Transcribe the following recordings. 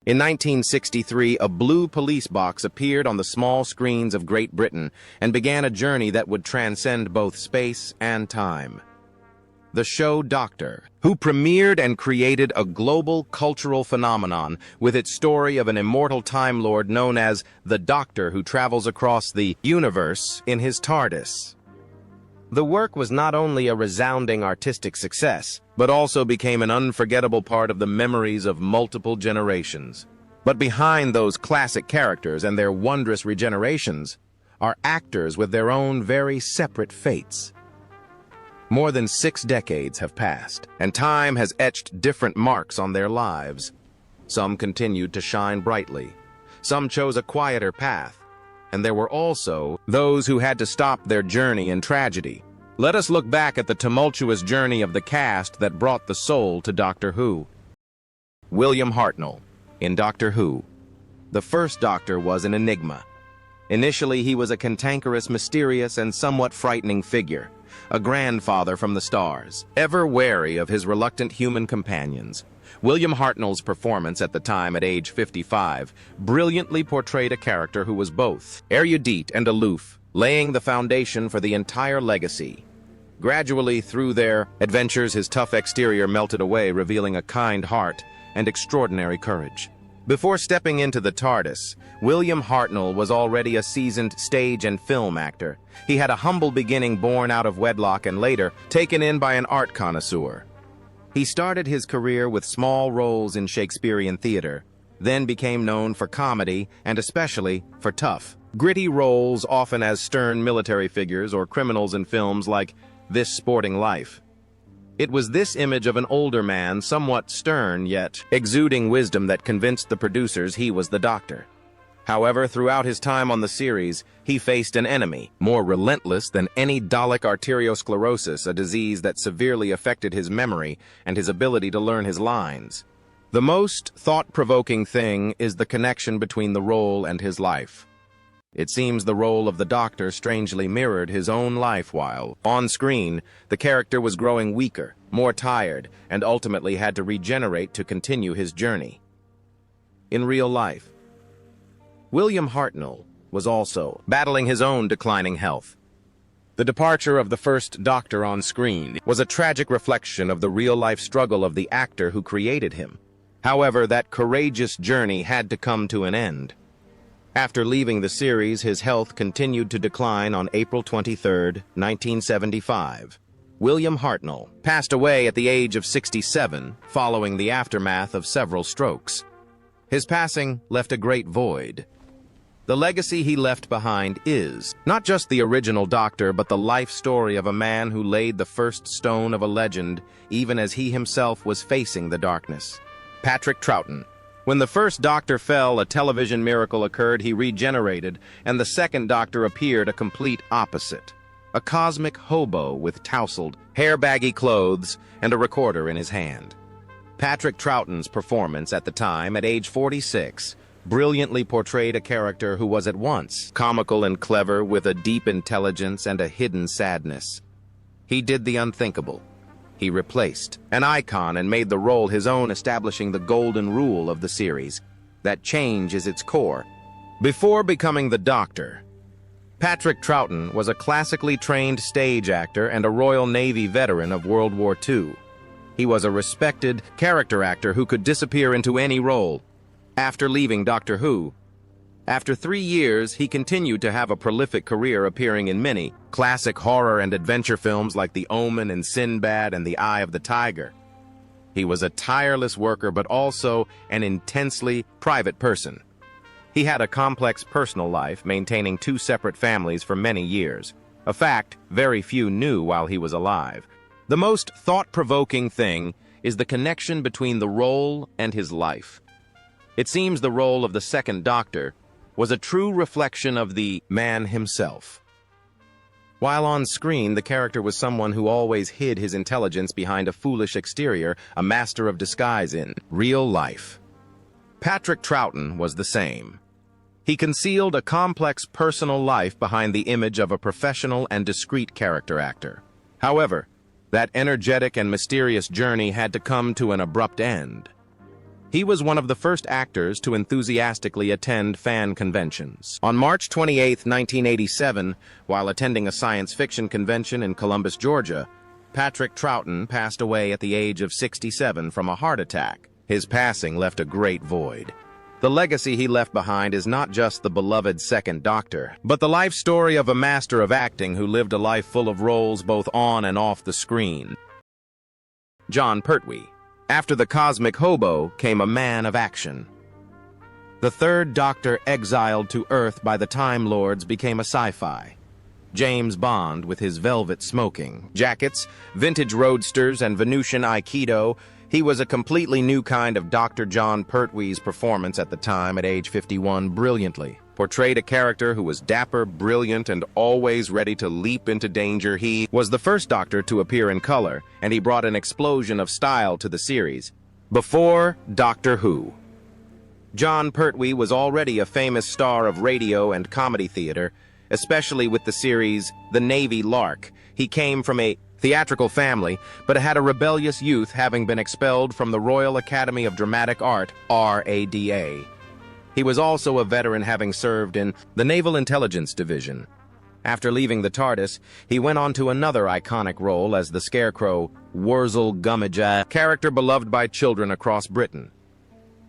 In 1963, a blue police box appeared on the small screens of Great Britain and began a journey that would transcend both space and time. The show Doctor, who premiered and created a global cultural phenomenon with its story of an immortal Time Lord known as the Doctor who travels across the universe in his TARDIS. The work was not only a resounding artistic success, but also became an unforgettable part of the memories of multiple generations. But behind those classic characters and their wondrous regenerations are actors with their own very separate fates. More than 6 decades have passed, and time has etched different marks on their lives. Some continued to shine brightly. Some chose a quieter path. And there were also those who had to stop their journey in tragedy. Let us look back at the tumultuous journey of the cast that brought the soul to Doctor Who. William Hartnell, in Doctor Who. The first Doctor was an enigma. Initially, he was a cantankerous, mysterious, and somewhat frightening figure, a grandfather from the stars, ever wary of his reluctant human companions. William Hartnell's performance at the time at age 55 brilliantly portrayed a character who was both erudite and aloof, laying the foundation for the entire legacy. Gradually, through their adventures, his tough exterior melted away, revealing a kind heart and extraordinary courage. Before stepping into the TARDIS, William Hartnell was already a seasoned stage and film actor. He had a humble beginning born out of wedlock and later taken in by an art connoisseur. He started his career with small roles in Shakespearean theater, then became known for comedy and especially for tough, gritty roles, often as stern military figures or criminals in films like This Sporting Life. It was this image of an older man, somewhat stern yet exuding wisdom, that convinced the producers he was the Doctor. However, throughout his time on the series, he faced an enemy, more relentless than any Dalek arteriosclerosis, a disease that severely affected his memory and his ability to learn his lines. The most thought-provoking thing is the connection between the role and his life. It seems the role of the Doctor strangely mirrored his own life while, on screen, the character was growing weaker, more tired, and ultimately had to regenerate to continue his journey. In real life, William Hartnell was also battling his own declining health. The departure of the first Doctor on screen was a tragic reflection of the real-life struggle of the actor who created him. However, that courageous journey had to come to an end. After leaving the series, his health continued to decline. On April 23, 1975. William Hartnell passed away at the age of 67 following the aftermath of several strokes. His passing left a great void. The legacy he left behind is not just the original Doctor, but the life story of a man who laid the first stone of a legend, even as he himself was facing the darkness. Patrick Troughton. When the first Doctor fell, a television miracle occurred. He regenerated, and the second Doctor appeared a complete opposite. A cosmic hobo with tousled, hair-baggy clothes and a recorder in his hand. Patrick Troughton's performance at the time, at age 46, brilliantly portrayed a character who was at once comical and clever, with a deep intelligence and a hidden sadness. He did the unthinkable. He replaced an icon and made the role his own, establishing the golden rule of the series, that change is its core. Before becoming the Doctor, Patrick Troughton was a classically trained stage actor and a Royal Navy veteran of World War II. He was a respected character actor who could disappear into any role. After leaving Doctor Who, after 3 years, he continued to have a prolific career, appearing in many classic horror and adventure films like The Omen and Sinbad and The Eye of the Tiger. He was a tireless worker, but also an intensely private person. He had a complex personal life, maintaining 2 separate families for many years, a fact very few knew while he was alive. The most thought-provoking thing is the connection between the role and his life. It seems the role of the second Doctor was a true reflection of the man himself. While on screen, the character was someone who always hid his intelligence behind a foolish exterior, a master of disguise in real life. Patrick Troughton was the same. He concealed a complex personal life behind the image of a professional and discreet character actor. However, that energetic and mysterious journey had to come to an abrupt end. He was one of the first actors to enthusiastically attend fan conventions. On March 28, 1987, while attending a science fiction convention in Columbus, Georgia, Patrick Troughton passed away at the age of 67 from a heart attack. His passing left a great void. The legacy he left behind is not just the beloved Second Doctor, but the life story of a master of acting who lived a life full of roles both on and off the screen. Jon Pertwee. After the cosmic hobo came a man of action. The Third Doctor, exiled to Earth by the Time Lords, became a sci-fi. James Bond, with his velvet smoking jackets, vintage roadsters, and Venusian Aikido, he was a completely new kind of Dr. Jon Pertwee's performance at the time at age 51 brilliantly. Portrayed a character who was dapper, brilliant, and always ready to leap into danger. He was the first Doctor to appear in color, and he brought an explosion of style to the series. Before Doctor Who. Jon Pertwee was already a famous star of radio and comedy theater, especially with the series The Navy Lark. He came from a theatrical family, but had a rebellious youth, having been expelled from the Royal Academy of Dramatic Art, RADA. He was also a veteran, having served in the Naval Intelligence Division. After leaving the TARDIS, he went on to another iconic role as the Scarecrow, Wurzel Gummidge, character beloved by children across Britain.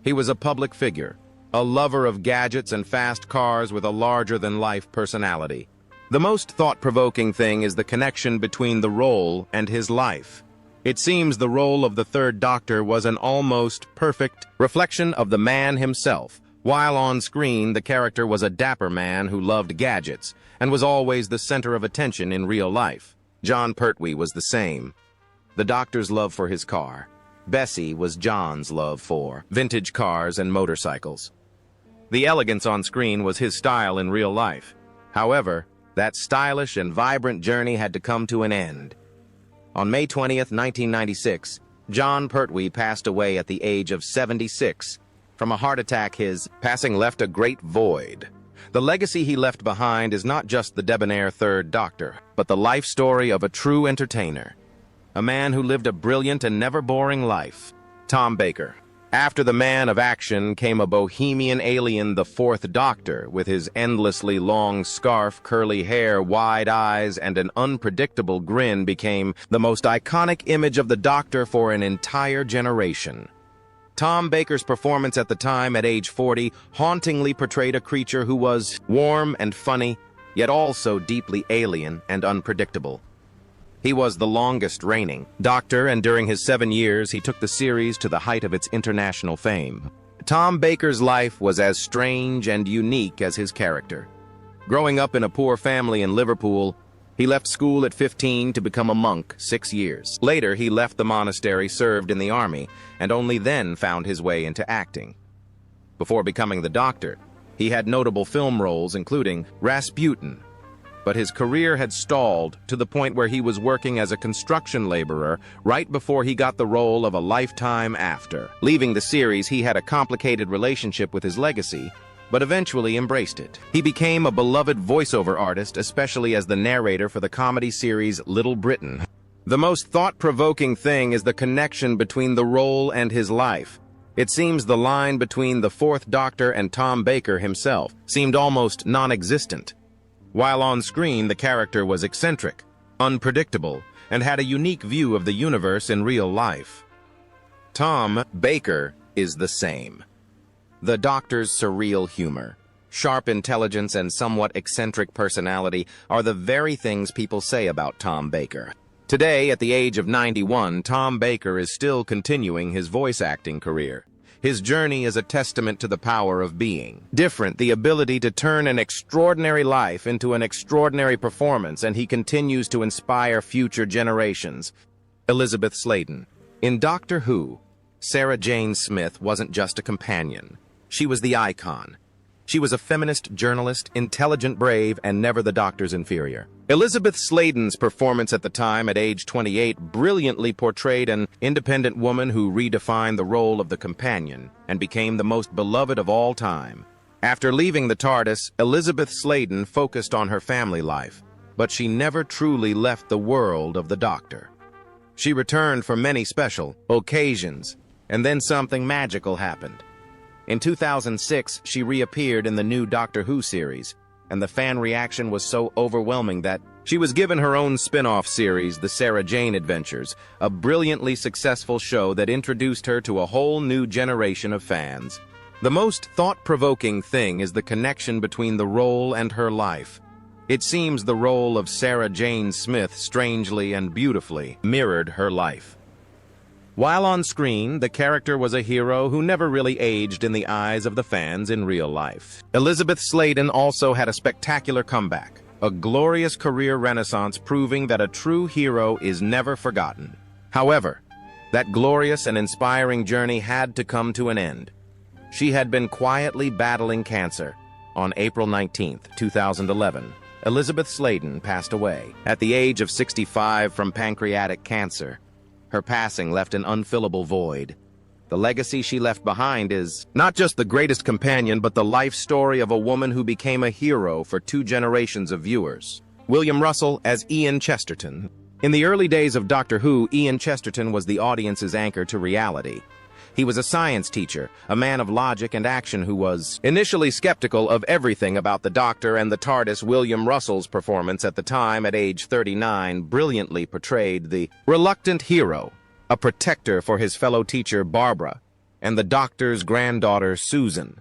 He was a public figure, a lover of gadgets and fast cars with a larger-than-life personality. The most thought-provoking thing is the connection between the role and his life. It seems the role of the Third Doctor was an almost perfect reflection of the man himself. While on screen, the character was a dapper man who loved gadgets and was always the center of attention in real life. Jon Pertwee was the same. The Doctor's love for his car. Bessie was Jon's love for vintage cars and motorcycles. The elegance on screen was his style in real life. However, that stylish and vibrant journey had to come to an end. On May 20th, 1996, Jon Pertwee passed away at the age of 76. From a heart attack, his passing left a great void. The legacy he left behind is not just the debonair Third Doctor, but the life story of a true entertainer. A man who lived a brilliant and never boring life. Tom Baker. After the man of action came a bohemian alien, the Fourth Doctor, with his endlessly long scarf, curly hair, wide eyes, and an unpredictable grin, became the most iconic image of the Doctor for an entire generation. Tom Baker's performance at the time, at age 40, hauntingly portrayed a creature who was warm and funny, yet also deeply alien and unpredictable. He was the longest reigning Doctor, and during his 7 years, he took the series to the height of its international fame. Tom Baker's life was as strange and unique as his character. Growing up in a poor family in Liverpool, he left school at 15 to become a monk 6 years. Later, he left the monastery, served in the army, and only then found his way into acting. Before becoming the Doctor, he had notable film roles, including Rasputin. But his career had stalled to the point where he was working as a construction laborer right before he got the role of a lifetime after. Leaving the series, he had a complicated relationship with his legacy, but eventually embraced it. He became a beloved voiceover artist, especially as the narrator for the comedy series Little Britain. The most thought-provoking thing is the connection between the role and his life. It seems the line between the Fourth Doctor and Tom Baker himself seemed almost non-existent. While on screen, the character was eccentric, unpredictable, and had a unique view of the universe in real life. Tom Baker is the same. The Doctor's surreal humor, sharp intelligence, and somewhat eccentric personality are the very things people say about Tom Baker. Today, at the age of 91, Tom Baker is still continuing his voice acting career. His journey is a testament to the power of being different, the ability to turn an extraordinary life into an extraordinary performance, and he continues to inspire future generations. Elizabeth Sladen. In Doctor Who, Sarah Jane Smith wasn't just a companion. She was the icon. She was a feminist journalist, intelligent, brave, and never the Doctor's inferior. Elizabeth Sladen's performance at the time, at age 28, brilliantly portrayed an independent woman who redefined the role of the companion and became the most beloved of all time. After leaving the TARDIS, Elizabeth Sladen focused on her family life, but she never truly left the world of the Doctor. She returned for many special occasions, And then something magical happened. In 2006, she reappeared in the new Doctor Who series, and the fan reaction was so overwhelming that she was given her own spin-off series, The Sarah Jane Adventures, a brilliantly successful show that introduced her to a whole new generation of fans. The most thought-provoking thing is the connection between the role and her life. It seems the role of Sarah Jane Smith strangely and beautifully mirrored her life. While on screen, the character was a hero who never really aged in the eyes of the fans in real life. Elizabeth Sladen also had a spectacular comeback, a glorious career renaissance proving that a true hero is never forgotten. However, that glorious and inspiring journey had to come to an end. She had been quietly battling cancer. On April 19, 2011, Elizabeth Sladen passed away at the age of 65 from pancreatic cancer. Her passing left an unfillable void. The legacy she left behind is not just the greatest companion, but the life story of a woman who became a hero for 2 generations of viewers. William Russell as Ian Chesterton. In the early days of Doctor Who, Ian Chesterton was the audience's anchor to reality. He was a science teacher, a man of logic and action who was initially skeptical of everything about the Doctor and the TARDIS. William Russell's performance at the time, at age 39, brilliantly portrayed the reluctant hero, a protector for his fellow teacher Barbara, and the Doctor's granddaughter Susan.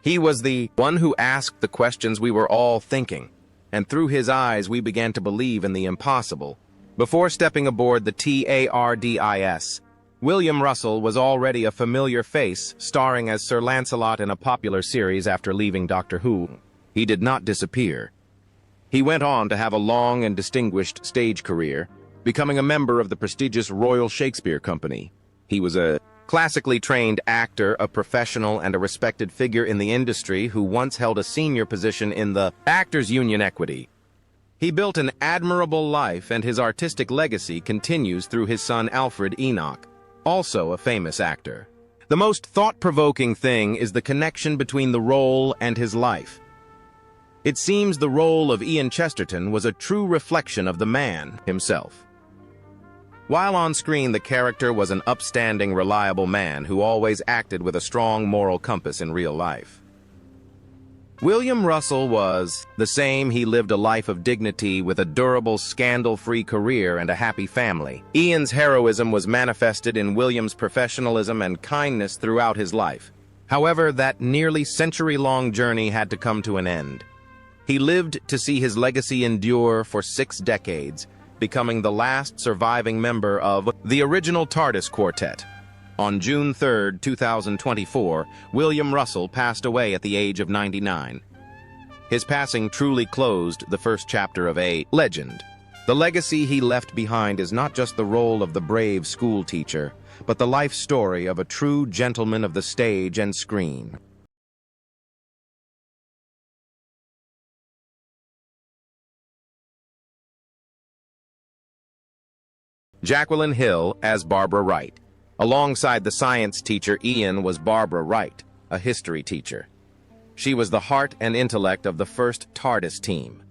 He was the one who asked the questions we were all thinking, and through his eyes we began to believe in the impossible. Before stepping aboard the TARDIS, William Russell was already a familiar face, starring as Sir Lancelot in a popular series after leaving Doctor Who. He did not disappear. He went on to have a long and distinguished stage career, becoming a member of the prestigious Royal Shakespeare Company. He was a classically trained actor, a professional and a respected figure in the industry who once held a senior position in the Actors Union Equity. He built an admirable life, and his artistic legacy continues through his son Alfred Enoch, also a famous actor. The most thought-provoking thing is the connection between the role and his life. It seems the role of Ian Chesterton was a true reflection of the man himself. While on screen, the character was an upstanding, reliable man who always acted with a strong moral compass in real life. William Russell was the same. He lived a life of dignity with a durable, scandal-free career and a happy family. Ian's heroism was manifested in William's professionalism and kindness throughout his life. However, that nearly century-long journey had to come to an end. He lived to see his legacy endure for 6 decades, becoming the last surviving member of the original TARDIS quartet. On June 3, 2024, William Russell passed away at the age of 99. His passing truly closed the first chapter of a legend. The legacy he left behind is not just the role of the brave school teacher, but the life story of a true gentleman of the stage and screen. Jacqueline Hill as Barbara Wright. Alongside the science teacher, Ian was Barbara Wright, a history teacher. She was the heart and intellect of the first TARDIS team.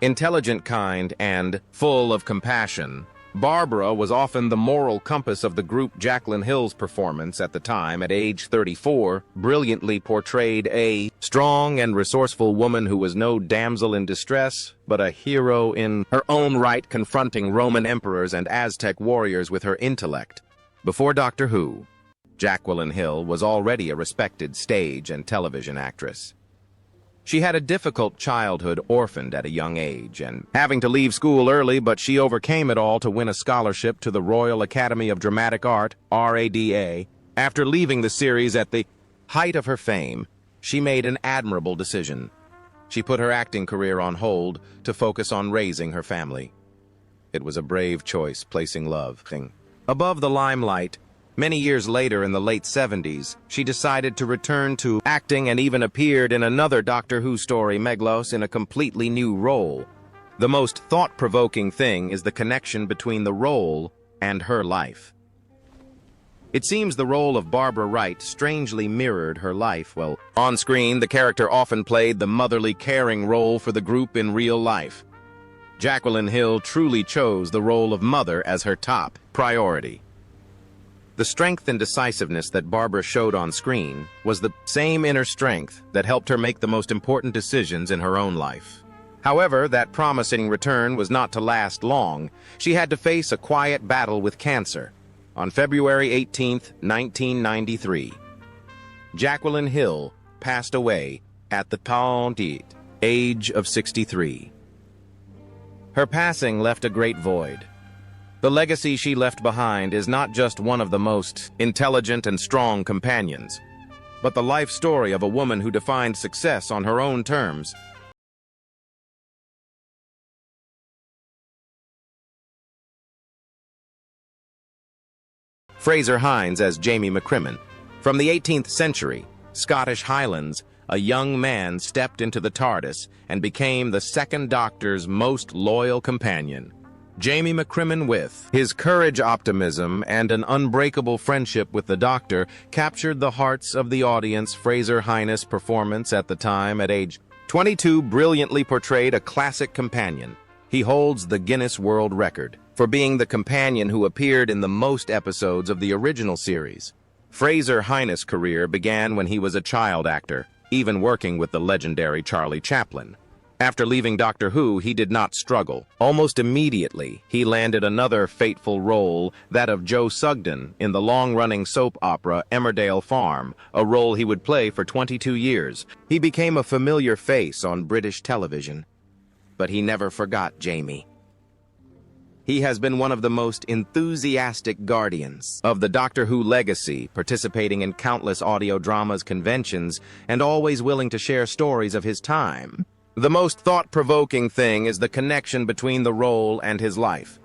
Intelligent, kind, and full of compassion, Barbara was often the moral compass of the group. Jacqueline Hill's performance at the time, at age 34, brilliantly portrayed a strong and resourceful woman who was no damsel in distress, but a hero in her own right, confronting Roman emperors and Aztec warriors with her intellect. Before Doctor Who, Jacqueline Hill was already a respected stage and television actress. She had a difficult childhood, orphaned at a young age, and having to leave school early, but she overcame it all to win a scholarship to the Royal Academy of Dramatic Art, RADA. After leaving the series at the height of her fame, she made an admirable decision. She put her acting career on hold to focus on raising her family. It was a brave choice, placing love above the limelight. Many years later, in the late 70s, she decided to return to acting and even appeared in another Doctor Who story, Meglos, in a completely new role. The most thought-provoking thing is the connection between the role and her life. It seems the role of Barbara Wright strangely mirrored her life. Well, on screen, the character often played the motherly, caring role for the group in real life. Jacqueline Hill truly chose the role of mother as her top priority. The strength and decisiveness that Barbara showed on screen was the same inner strength that helped her make the most important decisions in her own life. However, that promising return was not to last long. She had to face a quiet battle with cancer. On February 18, 1993, Jacqueline Hill passed away at the age of 63. Her passing left a great void. The legacy she left behind is not just one of the most intelligent and strong companions, but the life story of a woman who defined success on her own terms. Fraser Hines as Jamie McCrimmon. From the 18th century, Scottish Highlands, a young man stepped into the TARDIS and became the second Doctor's most loyal companion. Jamie McCrimmon, with his courage, optimism, and an unbreakable friendship with the Doctor, captured the hearts of the audience. Fraser Hines' performance at the time, at age 22, brilliantly portrayed a classic companion. He holds the Guinness World Record for being the companion who appeared in the most episodes of the original series. Fraser Hines' career began when he was a child actor, even working with the legendary Charlie Chaplin. After leaving Doctor Who, he did not struggle. Almost immediately, he landed another fateful role, that of Joe Sugden, in the long-running soap opera Emmerdale Farm, a role he would play for 22 years. He became a familiar face on British television. But he never forgot Jamie. He has been one of the most enthusiastic guardians of the Doctor Who legacy, participating in countless audio dramas, conventions, and always willing to share stories of his time. The most thought-provoking thing is the connection between the role and his life.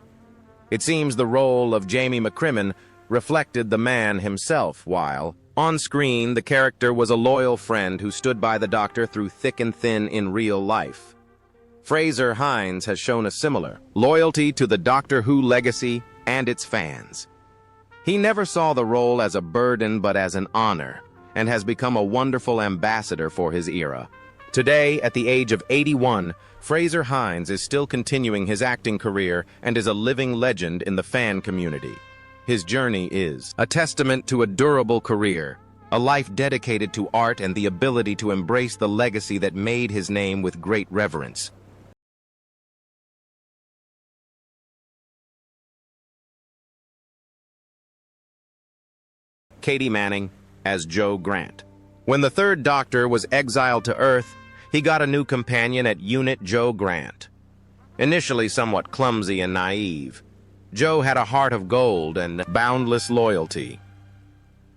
It seems the role of Jamie McCrimmon reflected the man himself, while on screen the character was a loyal friend who stood by the Doctor through thick and thin in real life. Fraser Hines has shown a similar loyalty to the Doctor Who legacy and its fans. He never saw the role as a burden but as an honor, and has become a wonderful ambassador for his era. Today, at the age of 81, Fraser Hines is still continuing his acting career and is a living legend in the fan community. His journey is a testament to a durable career, a life dedicated to art and the ability to embrace the legacy that made his name with great reverence. Katie Manning as Jo Grant. When the third Doctor was exiled to Earth, he got a new companion at Unit Jo Grant. Initially somewhat clumsy and naive, Jo had a heart of gold and boundless loyalty.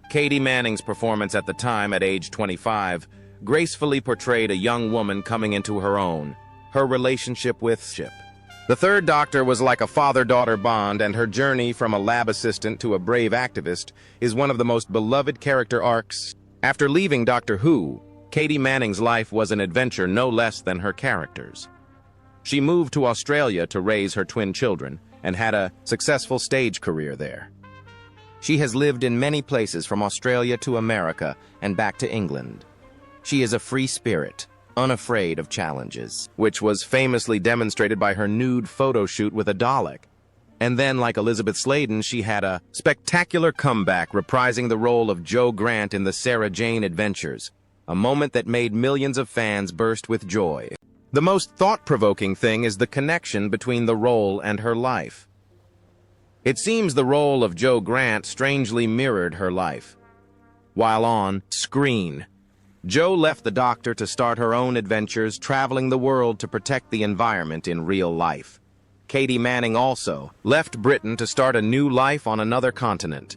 Katie Manning's performance at the time, at age 25, gracefully portrayed a young woman coming into her own, her relationship with Ship. The third Doctor was like a father-daughter bond, and her journey from a lab assistant to a brave activist is one of the most beloved character arcs. After leaving Doctor Who, Katie Manning's life was an adventure no less than her characters. She moved to Australia to raise her twin children and had a successful stage career there. She has lived in many places from Australia to America and back to England. She is a free spirit, unafraid of challenges, which was famously demonstrated by her nude photo shoot with a Dalek. And then, like Elizabeth Sladen, she had a spectacular comeback, reprising the role of Jo Grant in the Sarah Jane Adventures, a moment that made millions of fans burst with joy. The most thought-provoking thing is the connection between the role and her life. It seems the role of Jo Grant strangely mirrored her life. While on screen, Jo left the Doctor to start her own adventures, traveling the world to protect the environment in real life. Katie Manning also left Britain to start a new life on another continent.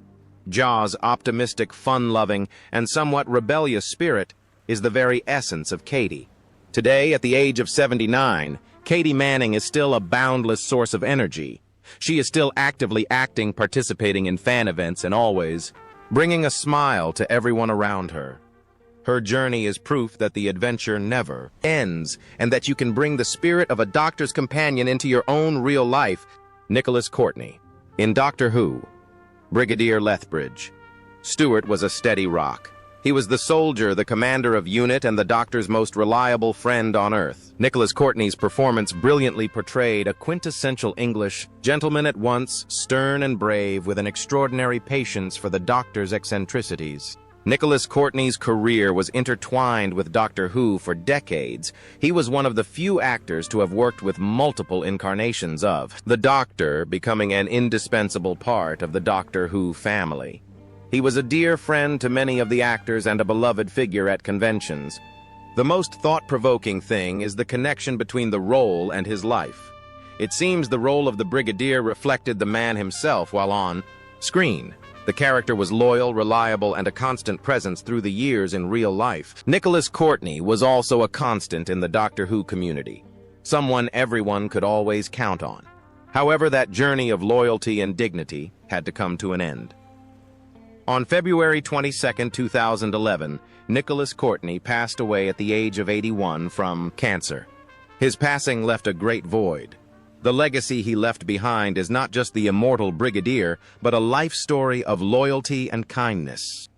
Jo's optimistic, fun-loving, and somewhat rebellious spirit is the very essence of Katie. Today, at the age of 79, Katie Manning is still a boundless source of energy. She is still actively acting, participating in fan events, and always bringing a smile to everyone around her. Her journey is proof that the adventure never ends, and that you can bring the spirit of a Doctor's companion into your own real life. Nicholas Courtney. In Doctor Who, Brigadier Lethbridge, Stewart was a steady rock. He was the soldier, the commander of unit, and the Doctor's most reliable friend on Earth. Nicholas Courtney's performance brilliantly portrayed a quintessential English gentleman at once stern and brave, with an extraordinary patience for the Doctor's eccentricities. Nicholas Courtney's career was intertwined with Doctor Who for decades. He was one of the few actors to have worked with multiple incarnations of the Doctor, becoming an indispensable part of the Doctor Who family. He was a dear friend to many of the actors and a beloved figure at conventions. The most thought-provoking thing is the connection between the role and his life. It seems the role of the Brigadier reflected the man himself while on screen. The character was loyal, reliable, and a constant presence through the years in real life. Nicholas Courtney was also a constant in the Doctor Who community, someone everyone could always count on. However, that journey of loyalty and dignity had to come to an end. On February 22, 2011, Nicholas Courtney passed away at the age of 81 from cancer. His passing left a great void. The legacy he left behind is not just the immortal Brigadier, but a life story of loyalty and kindness.